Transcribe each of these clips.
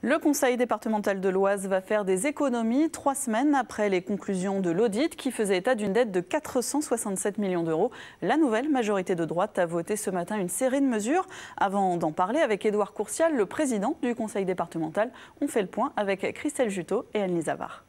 Le conseil départemental de l'Oise va faire des économies 3 semaines après les conclusions de l'audit qui faisait état d'une dette de 467 millions d'euros. La nouvelle majorité de droite a voté ce matin une série de mesures. Avant d'en parler avec Édouard Courcial, le président du conseil départemental, on fait le point avec Christelle Juteau et Anne Lizavard.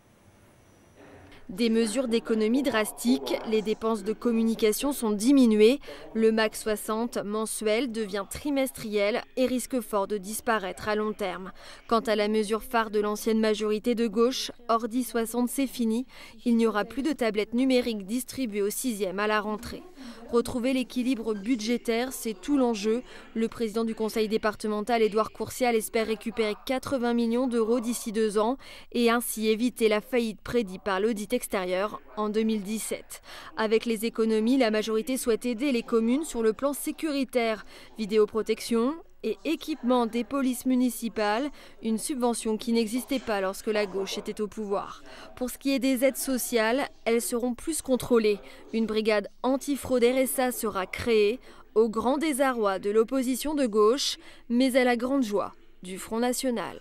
Des mesures d'économie drastiques, les dépenses de communication sont diminuées, le MAC 60 mensuel devient trimestriel et risque fort de disparaître à long terme. Quant à la mesure phare de l'ancienne majorité de gauche, Ordi 60 c'est fini, il n'y aura plus de tablettes numériques distribuées au 6e à la rentrée. Retrouver l'équilibre budgétaire, c'est tout l'enjeu. Le président du conseil départemental, Édouard Courcial, espère récupérer 80 millions d'euros d'ici 2 ans et ainsi éviter la faillite prédite par l'audit extérieur en 2017. Avec les économies, la majorité souhaite aider les communes sur le plan sécuritaire, vidéoprotection et équipement des polices municipales, une subvention qui n'existait pas lorsque la gauche était au pouvoir. Pour ce qui est des aides sociales, elles seront plus contrôlées. Une brigade antifraude RSA sera créée, au grand désarroi de l'opposition de gauche, mais à la grande joie du Front National.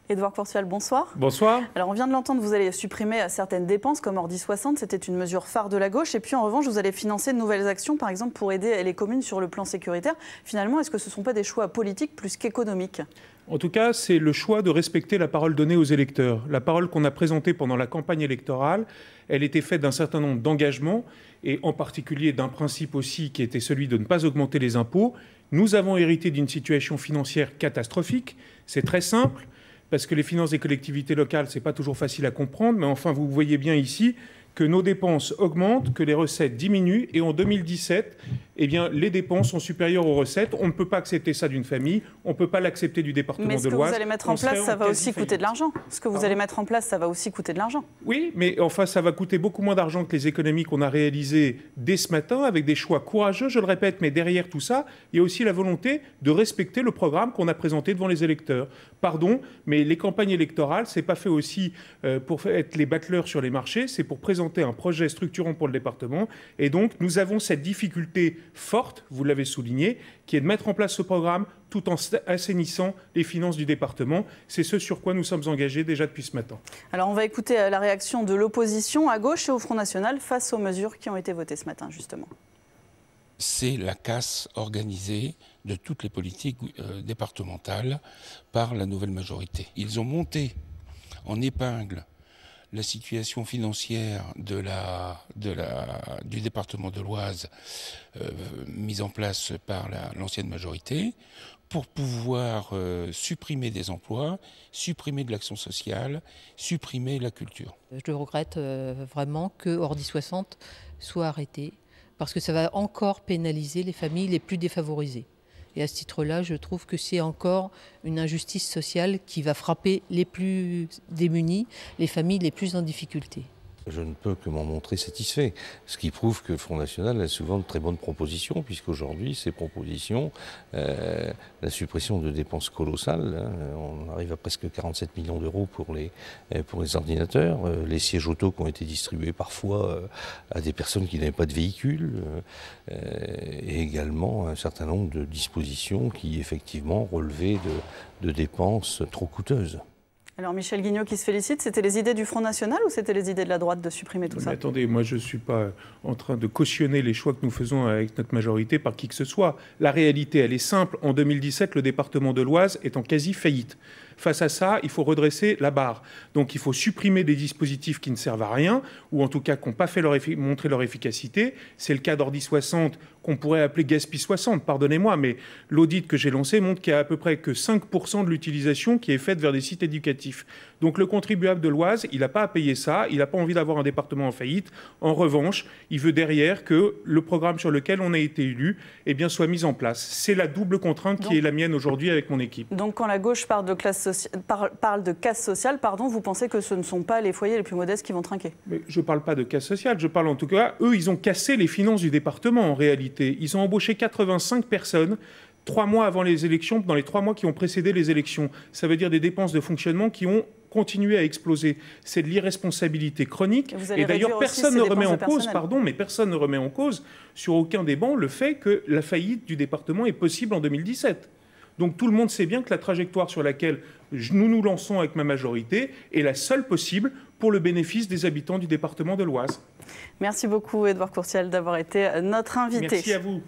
Édouard Courcial, bonsoir. Bonsoir. Alors on vient de l'entendre, vous allez supprimer certaines dépenses comme Ordi 60, c'était une mesure phare de la gauche. Et puis en revanche, vous allez financer de nouvelles actions, par exemple pour aider les communes sur le plan sécuritaire. Finalement, est-ce que ce ne sont pas des choix politiques plus qu'économiques ? En tout cas, c'est le choix de respecter la parole donnée aux électeurs. La parole qu'on a présentée pendant la campagne électorale, elle était faite d'un certain nombre d'engagements et en particulier d'un principe aussi qui était celui de ne pas augmenter les impôts. Nous avons hérité d'une situation financière catastrophique. C'est très simple. Parce que les finances des collectivités locales, ce n'est pas toujours facile à comprendre, mais enfin, vous voyez bien ici que nos dépenses augmentent, que les recettes diminuent, et en 2017, eh bien, les dépenses sont supérieures aux recettes. On ne peut pas accepter ça d'une famille, on ne peut pas l'accepter du département de l'Oise. Mais ce que vous allez mettre en place, ça va aussi coûter de l'argent. Ce que vous allez mettre en place, ça va aussi coûter de l'argent. Oui, mais enfin, ça va coûter beaucoup moins d'argent que les économies qu'on a réalisées dès ce matin, avec des choix courageux, je le répète, mais derrière tout ça, il y a aussi la volonté de respecter le programme qu'on a présenté devant les électeurs. Pardon, mais les campagnes électorales, ce n'est pas fait aussi pour être les battleurs sur les marchés, c'est pour présenter un projet structurant pour le département. Et donc, nous avons cette difficulté forte, vous l'avez souligné, qui est de mettre en place ce programme tout en assainissant les finances du département. C'est ce sur quoi nous sommes engagés déjà depuis ce matin. Alors, on va écouter la réaction de l'opposition à gauche et au Front National face aux mesures qui ont été votées ce matin, justement. C'est la casse organisée de toutes les politiques départementales par la nouvelle majorité. Ils ont monté en épingle la situation financière du département de l'Oise mise en place par l'ancienne majorité pour pouvoir supprimer des emplois, supprimer de l'action sociale, supprimer la culture. Je regrette vraiment que Ordi 60 soit arrêté parce que ça va encore pénaliser les familles les plus défavorisées. Et à ce titre-là, je trouve que c'est encore une injustice sociale qui va frapper les plus démunis, les familles les plus en difficulté. Je ne peux que m'en montrer satisfait, ce qui prouve que le Front National a souvent de très bonnes propositions, puisqu'aujourd'hui, ces propositions, la suppression de dépenses colossales, on arrive à presque 47 millions d'euros pour les ordinateurs, les sièges auto qui ont été distribués parfois à des personnes qui n'avaient pas de véhicule, et également un certain nombre de dispositions qui, effectivement, relevaient de dépenses trop coûteuses. Alors Michel Guignot qui se félicite, c'était les idées du Front National ou c'était les idées de la droite de supprimer tout ça ? Attendez, moi je ne suis pas en train de cautionner les choix que nous faisons avec notre majorité par qui que ce soit. La réalité, elle est simple. En 2017, le département de l'Oise est en quasi-faillite. Face à ça, il faut redresser la barre. Donc il faut supprimer des dispositifs qui ne servent à rien, ou en tout cas qui n'ont pas fait montrer leur efficacité. C'est le cas d'Ordi 60, qu'on pourrait appeler Gaspille 60, pardonnez-moi, mais l'audit que j'ai lancé montre qu'il n'y a à peu près que 5% de l'utilisation qui est faite vers des sites éducatifs. Donc le contribuable de l'Oise, il n'a pas à payer ça, il n'a pas envie d'avoir un département en faillite. En revanche, il veut derrière que le programme sur lequel on a été élu soit mis en place. C'est la double contrainte qui est la mienne aujourd'hui avec mon équipe. Donc quand la gauche parle de casse sociale, vous pensez que ce ne sont pas les foyers les plus modestes qui vont trinquer ? Mais je ne parle pas de casse sociale, je parle en tout cas, eux, ils ont cassé les finances du département en réalité. Ils ont embauché 85 personnes 3 mois avant les élections, dans les 3 mois qui ont précédé les élections. Ça veut dire des dépenses de fonctionnement qui ont continué à exploser. C'est de l'irresponsabilité chronique. Et d'ailleurs, personne ne remet en cause, personne ne remet en cause sur aucun des bancs le fait que la faillite du département est possible en 2017. Donc tout le monde sait bien que la trajectoire sur laquelle nous nous lançons avec ma majorité est la seule possible pour le bénéfice des habitants du département de l'Oise. Merci beaucoup, Édouard Courtial, d'avoir été notre invité. Merci à vous.